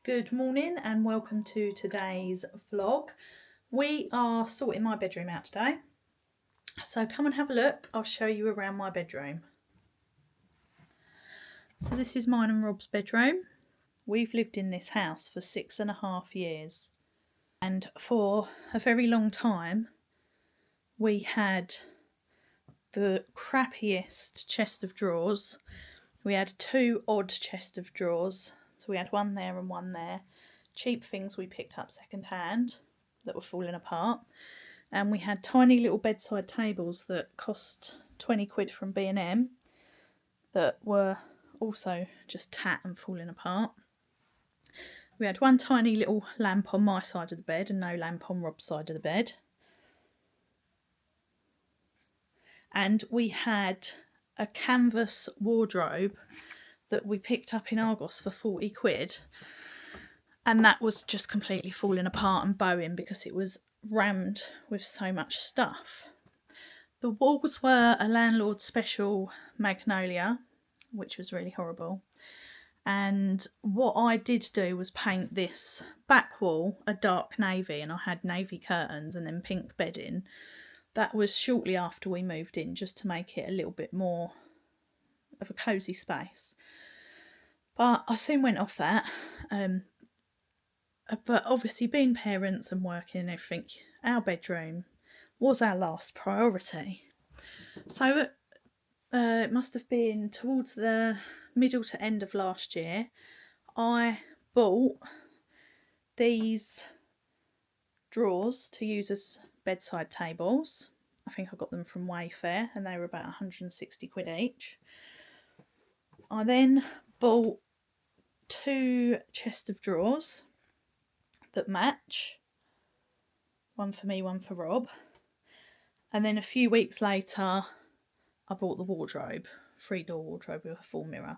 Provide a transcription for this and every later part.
Good morning and welcome to today's vlog. We are sorting my bedroom out today. So come and have a look. I'll show you around my bedroom. So this is mine and Rob's bedroom. We've lived in this house for 6.5 years. And for a very long time, we had the crappiest chest of drawers. We had two odd chests of drawers. So we had one there and one there. Cheap things we picked up second hand that were falling apart. And we had tiny little bedside tables that cost 20 quid from B&M that were also just tat and falling apart. We had one tiny little lamp on my side of the bed and no lamp on Rob's side of the bed. And we had a canvas wardrobe that we picked up in Argos for 40 quid. And that was just completely falling apart and bowing because it was rammed with so much stuff. The walls were a landlord special magnolia, which was really horrible. And what I did do was paint this back wall a dark navy, and I had navy curtains and then pink bedding. That was shortly after we moved in, just to make it a little bit more of a cosy space. But I soon went off that. But obviously, being parents and working and everything, our bedroom was our last priority. So it must have been towards the middle to end of last year, I bought these drawers to use as bedside tables. I think I got them from Wayfair and they were about 160 quid each. I then bought two chests of drawers that match, one for me, one for Rob. And then a few weeks later, I bought the wardrobe, 3-door wardrobe with a full mirror.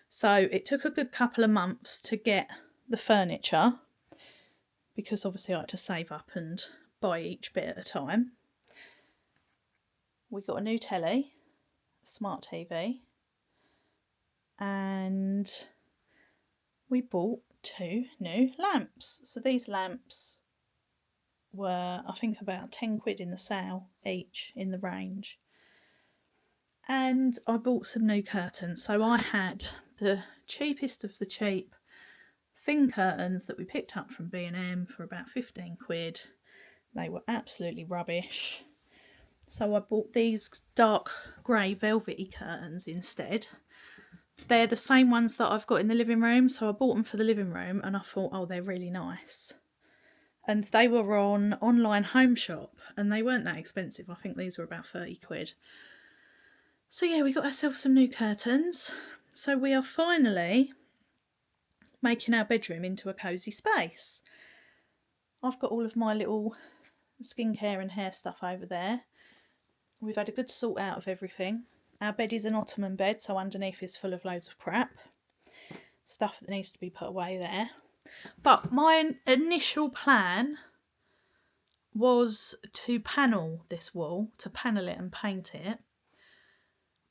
So it took a good couple of months to get the furniture because obviously I had to save up and buy each bit at a time. We got a new telly, a smart TV, and we bought 2 new lamps. So these lamps were, I think, about 10 quid in the sale each in the range. And I bought some new curtains. So I had the cheapest of the cheap thin curtains that we picked up from B&M for about 15 quid. They were absolutely rubbish. So I bought these dark grey velvety curtains instead. They're the same ones that I've got in the living room, so I bought them for the living room and I thought, oh, they're really nice. And they were on online home shop and they weren't that expensive. I think these were about 30 quid. So yeah, we got ourselves some new curtains. So we are finally making our bedroom into a cosy space. I've got all of my little skincare and hair stuff over there. We've had a good sort out of everything. Our bed is an ottoman bed, so underneath is full of loads of crap. Stuff that needs to be put away there. But my initial plan was to panel this wall, to panel it and paint it.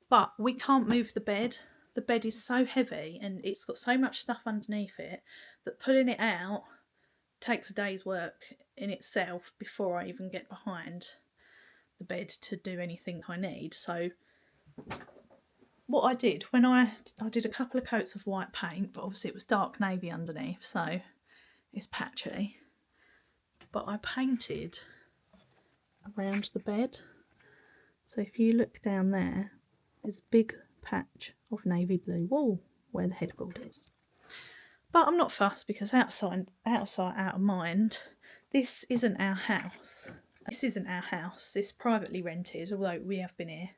But we can't move the bed. The bed is so heavy and it's got so much stuff underneath it that pulling it out takes a day's work in itself before I even get behind the bed to do anything I need. So what I did, when I did a couple of coats of white paint, but obviously it was dark navy underneath, so it's patchy. But I painted around the bed. So if you look down there, there's a big patch of navy blue wall where the headboard is. But I'm not fussed because outside, out of mind. This isn't our house. This isn't our house. It's privately rented, although we have been here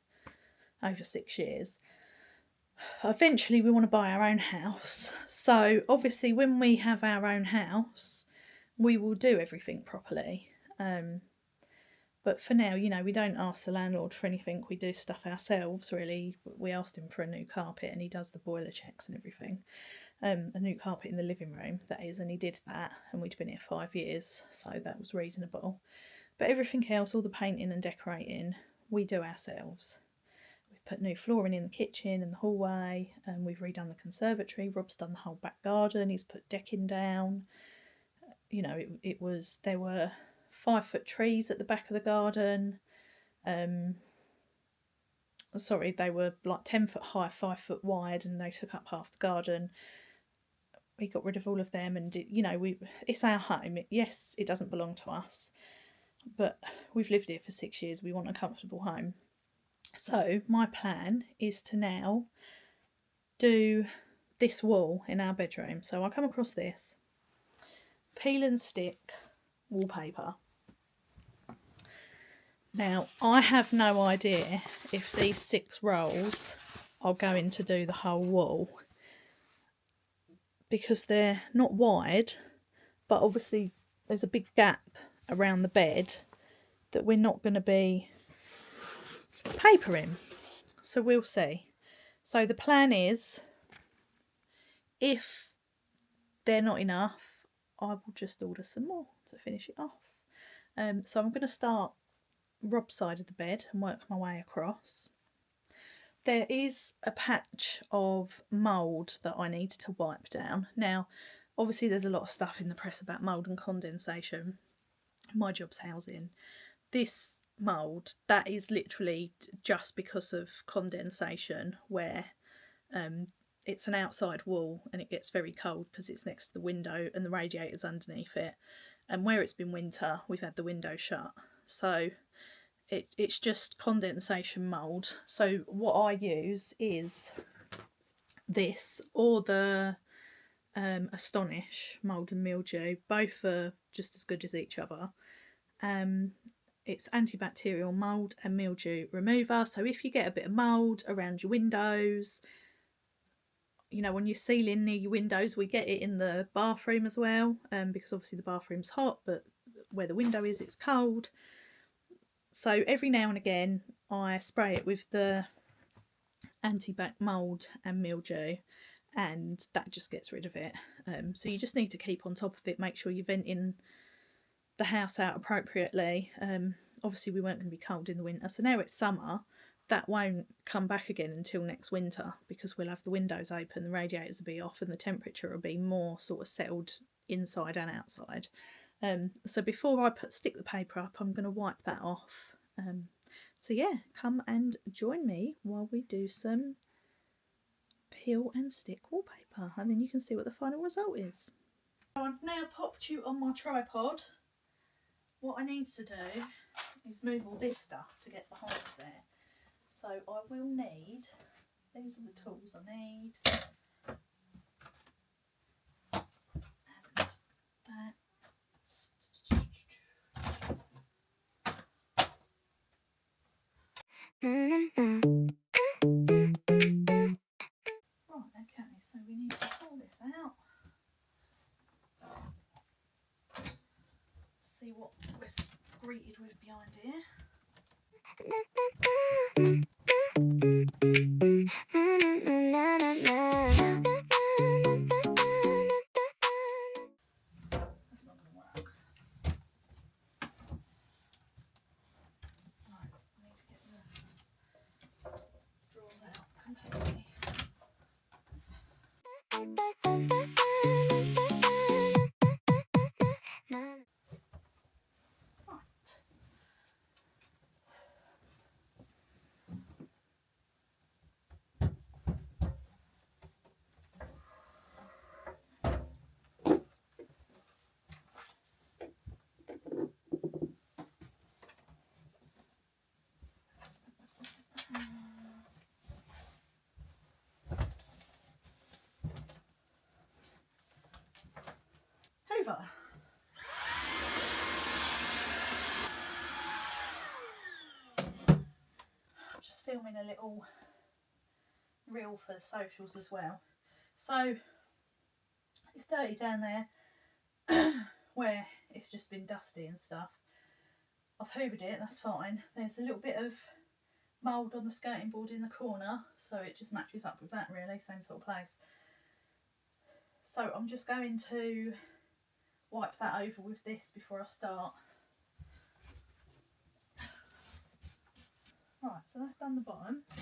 over 6 years. Eventually we want to buy our own house. So obviously when we have our own house, we will do everything properly. But for now, you know, we don't ask the landlord for anything. We do stuff ourselves, really. We asked him for a new carpet and he does the boiler checks and everything. A new carpet in the living room, that is, and he did that. And we'd been here 5 years, so that was reasonable. But everything else, all the painting and decorating, we do ourselves. We've put new flooring in the kitchen and the hallway, and we've redone the conservatory. Rob's done the whole back garden, he's put decking down. You know, there were 5-foot trees at the back of the garden. Sorry, they were like 10 foot high, 5 foot wide, and they took up half the garden. We got rid of all of them, and it's our home. Yes, it doesn't belong to us, but we've lived here for 6 years. We want a comfortable home. So my plan is to now do this wall in our bedroom. So I come across this peel and stick wallpaper. Now, I have no idea if these 6 rolls are going to do the whole wall, because they're not wide, but obviously there's a big gap around the bed that we're not going to be papering. So we'll see. So the plan is, if they're not enough, I will just order some more to finish it off. So I'm going to start Rob's side of the bed and work my way across. There is a patch of mould that I need to wipe down. Now, obviously there's a lot of stuff in the press about mould and condensation. My job's housing. This mould, that is literally just because of condensation, where it's an outside wall and it gets very cold because it's next to the window and the radiator's underneath it. And where it's been winter, we've had the window shut. So it's just condensation mould. So what I use is this or the Astonish mould and mildew. Both are just as good as each other. It's antibacterial mould and mildew remover. So if you get a bit of mould around your windows, you know, when you're sealing near your windows, we get it in the bathroom as well, because obviously the bathroom's hot, but where the window is, it's cold. So every now and again I spray it with the anti-bac mould and mildew, and that just gets rid of it. So you just need to keep on top of it, make sure you're venting the house out appropriately. Obviously we weren't going to be cold in the winter, so now it's summer. That won't come back again until next winter, because we'll have the windows open, the radiators will be off, and the temperature will be more sort of settled inside and outside. So before I stick the paper up, I'm going to wipe that off. So yeah, come and join me while we do some peel and stick wallpaper, and then you can see what the final result is. So I've now popped you on my tripod. What I need to do is move all this stuff to get behind there. So I will need, these are the tools I need, and that. Right, okay, so we need to pull this out. See what we're greeted with behind here. That's not going to work. Right, I need to get the drawers out completely. Hoover. I'm just filming a little reel for the socials as well. So it's dirty down there where it's just been dusty and stuff. I've hoovered it, that's fine. There's a little bit of mould on the skirting board in the corner, so it just matches up with that really, same sort of place. So I'm just going to wipe that over with this before I start. Right, so that's done the bottom. I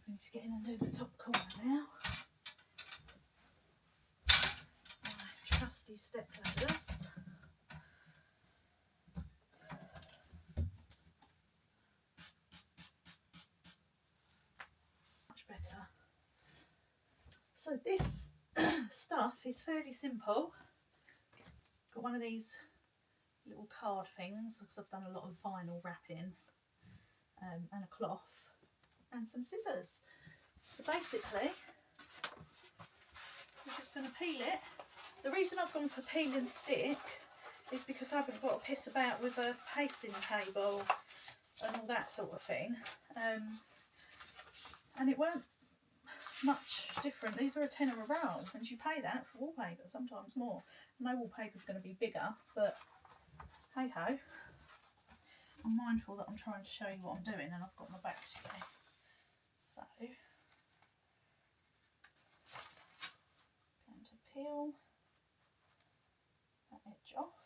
need to get in and do the top corner now. My trusty step ladders. Much better. So this stuff is fairly simple. Got one of these little card things because I've done a lot of vinyl wrapping, and a cloth and some scissors. So basically I'm just going to peel it. The reason I've gone for peel and stick is because I haven't got to piss about with a pasting table and all that sort of thing, and it weren't much different. These are a tenner a roll and you pay that for wallpaper, sometimes more. No wallpaper's going to be bigger, but hey ho. I'm mindful that I'm trying to show you what I'm doing and I've got my back to you. So, going to peel that edge off,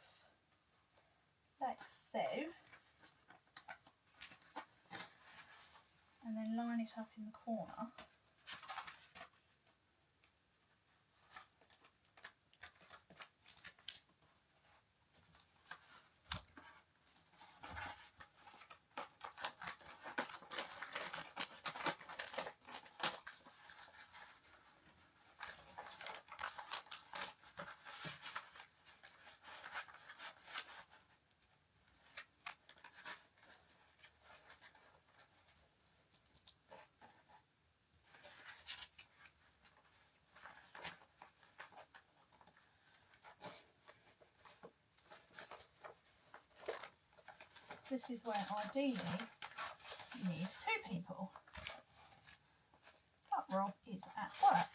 like so, and then line it up in the corner. This is where ideally you need two people, but Rob is at work.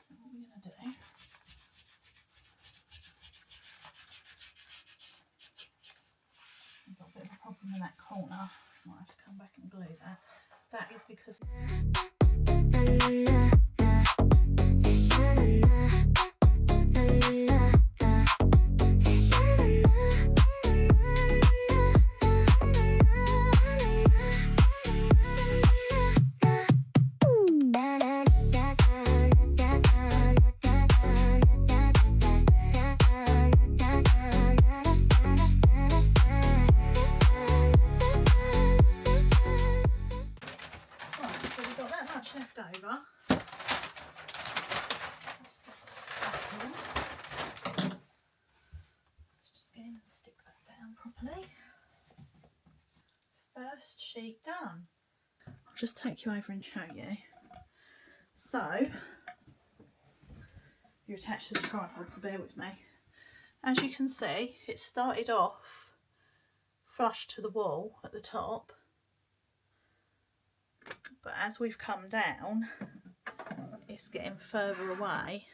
So, what we're going to do, I've got a bit of a problem in that corner, might have to come back and glue that. That is because left over. What's this one? Let's just get in and stick that down properly. First sheet done. I'll just take you over and show you. So, you're attached to the tripod, so bear with me. As you can see, it started off flush to the wall at the top, but as we've come down, it's getting further away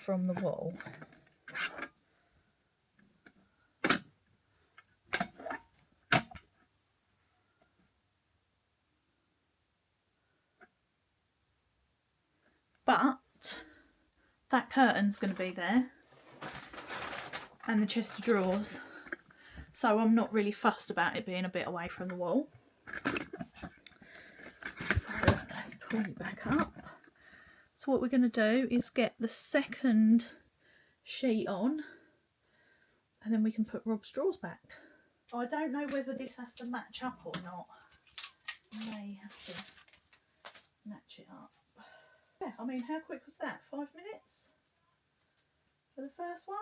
from the wall. But that curtain's going to be there, and the chest of drawers, so I'm not really fussed about it being a bit away from the wall. So let's pull it back up. So what we're going to do is get the second sheet on, and then we can put Rob's drawers back. I don't know whether this has to match up or not. I may have to match it up. Yeah, I mean, how quick was that? 5 minutes for the first one?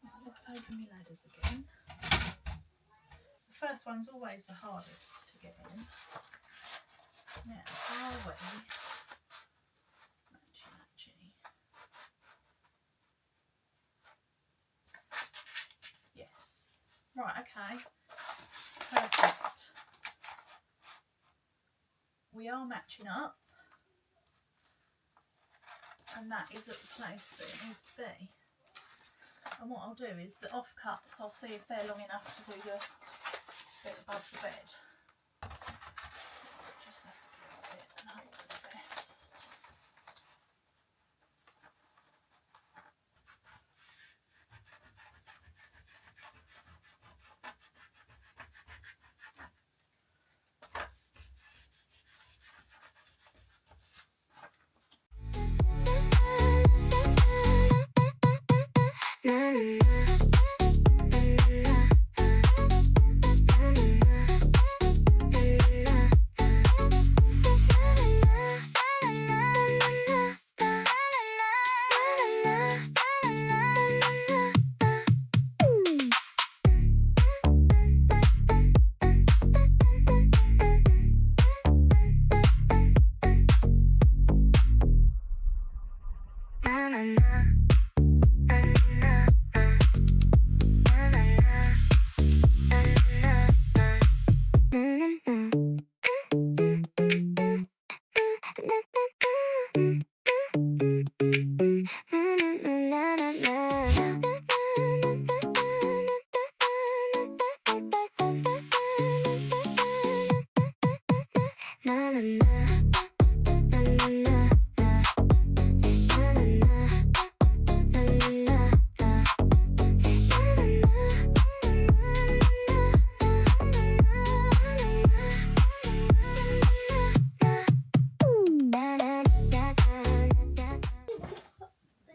Right, let's open my ladders again. The first one's always the hardest to get in. Now, are we matchy? Yes. Right, okay. Perfect. we are matching up, and that is at the place that it needs to be. And what I'll do is the offcuts, I'll see if they're long enough to do the bit above the bed. Just have to get a bit and hope for the best.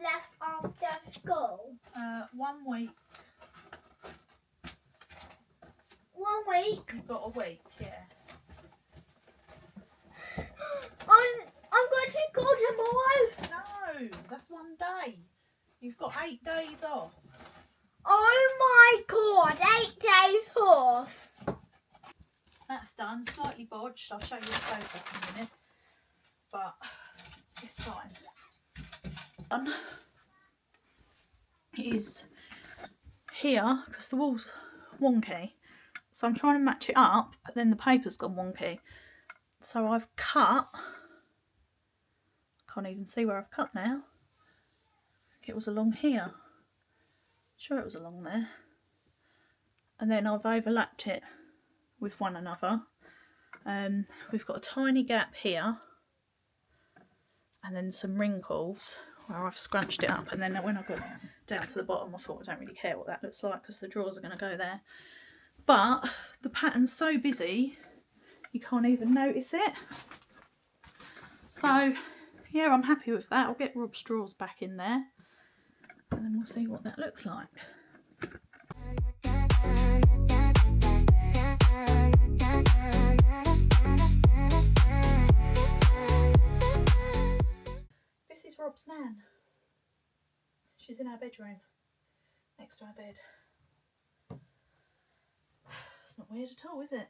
Left after school. 1 week. 1 week. You've got a week, yeah. I'm going to school tomorrow. No, that's 1 day. You've got 8 days off. Oh my god, 8 days off. That's done. Slightly bodged. I'll show you the close up in a minute. But it's fine. Done is here because the wall's wonky. So I'm trying to match it up, but then the paper's gone wonky. So I've cut. Can't even see where I've cut now. I think it was along here. Sure, it was along there. And then I've overlapped it with one another. We've got a tiny gap here, and then some wrinkles where I've scrunched it up. And then when I got down to the bottom, I thought I don't really care what that looks like because the drawers are going to go there. But the pattern's so busy, you can't even notice it. So yeah, I'm happy with that. I'll get Rob's drawers back in there, and then we'll see what that looks like. This is Rob's nan. She's in our bedroom, next to our bed. It's not weird at all, is it?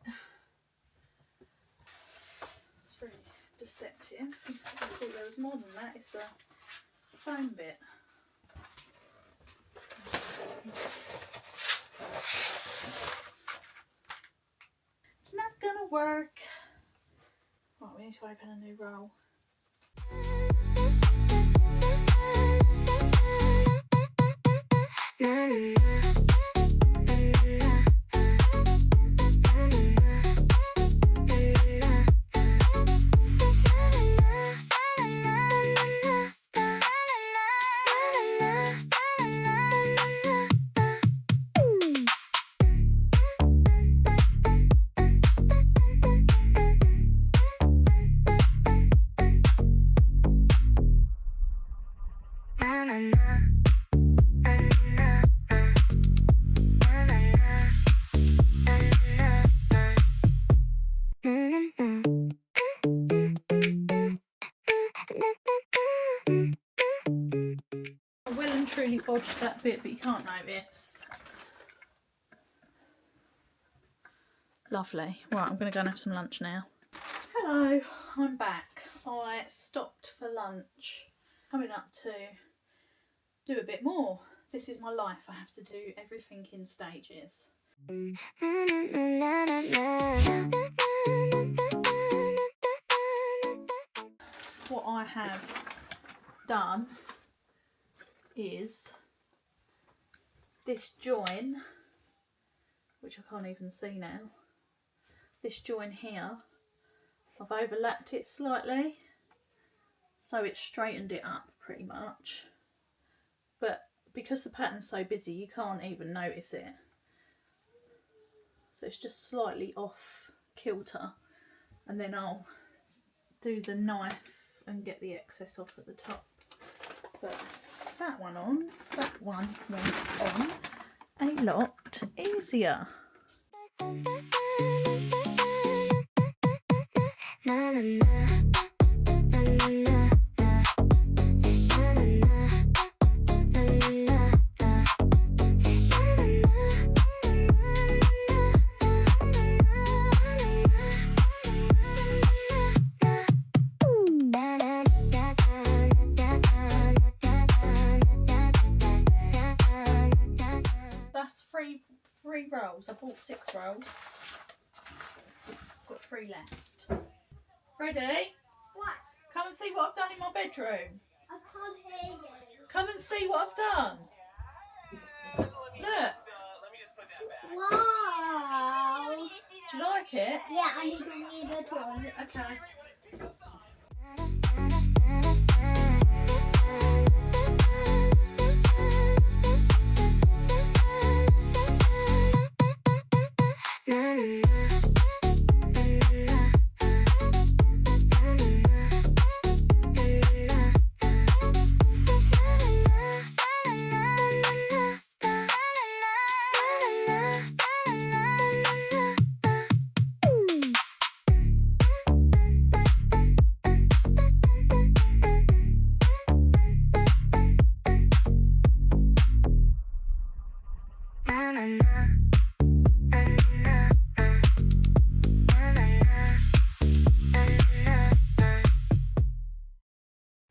It's really deceptive. I thought there was more than that. It's the foam bit. It's not gonna work. Right, we need to open a new roll. Truly bodged that bit, but you can't notice. Lovely. Right, I'm going to go and have some lunch now. Hello, I'm back. I stopped for lunch. Coming up to do a bit more. This is my life. I have to do everything in stages. what I have done is this join, which I can't even see now, this join here, I've overlapped it slightly, so it's straightened it up pretty much. But because the pattern's so busy, you can't even notice it. So it's just slightly off kilter, and then I'll do the knife and get the excess off at the top. But that one went on a lot easier. Three rolls. I bought 6 rolls. Got 3 left. Freddie? What? Come and see what I've done in my bedroom. I can't hear you. Come and see what I've done. Look. Wow. Do you like it? Yeah, I need to read the toilet. Okay.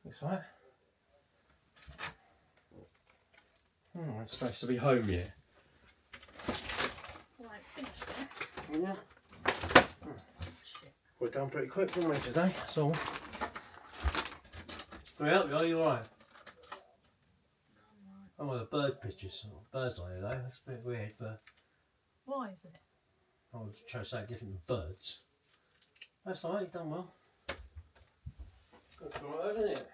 Looks right. It's supposed to be home yet. Well, I finished it. Yeah. We're done pretty quick, didn't we, today? That's all. Can we help you? Are you alright? Oh, well, the bird pictures. Birds on here though. That's a bit weird, but Why is it? I was trying to say different than birds. That's alright, you've done well. That's alright, isn't it?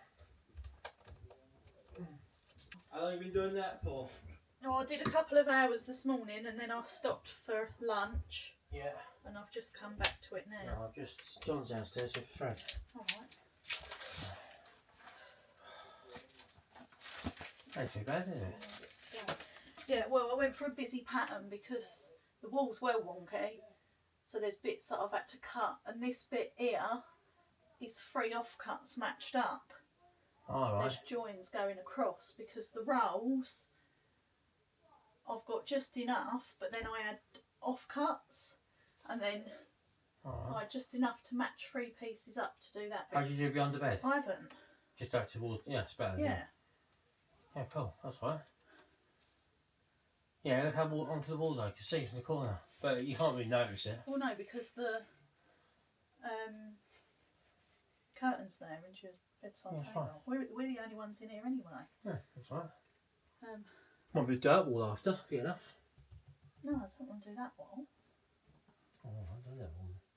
How long have you been doing that for? Oh, I did a couple of hours this morning and then I stopped for lunch. Yeah. And I've just come back to it now. No, I've just John's downstairs with Fred. Alright. Ain't too bad, is it? Yeah, well, I went for a busy pattern because the wall's well wonky. So there's bits that I've had to cut, and this bit here is 3 offcuts matched up. Alright. There's joins going across because the rolls I've got just enough, but then I had offcuts, and then I had just enough to match 3 pieces up to do that bit. How did you do behind the bed? I haven't. Just out towards, yeah, it's better. Yeah. Yeah, cool, that's right. Yeah, look how onto the wall though, you can see from the corner. But you can't really notice it. Well, no, because the curtain's there and your bedside table. We're the only ones in here anyway. Yeah, that's right. Might be a dirt wall after, be enough. No, I don't want to do that wall. Oh, I don't know.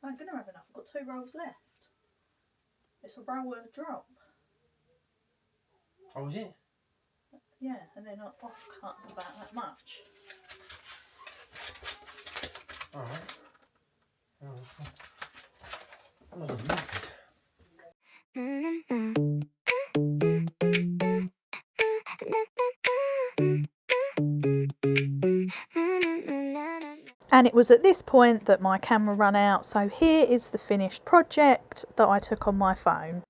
I'm going to have enough. I've got 2 rolls left. It's a row of drop. Oh, is it? Yeah, and then I'll off-cut about that much. Alright. Oh, wasn't mad. And it was at this point that my camera ran out, so here is the finished project that I took on my phone.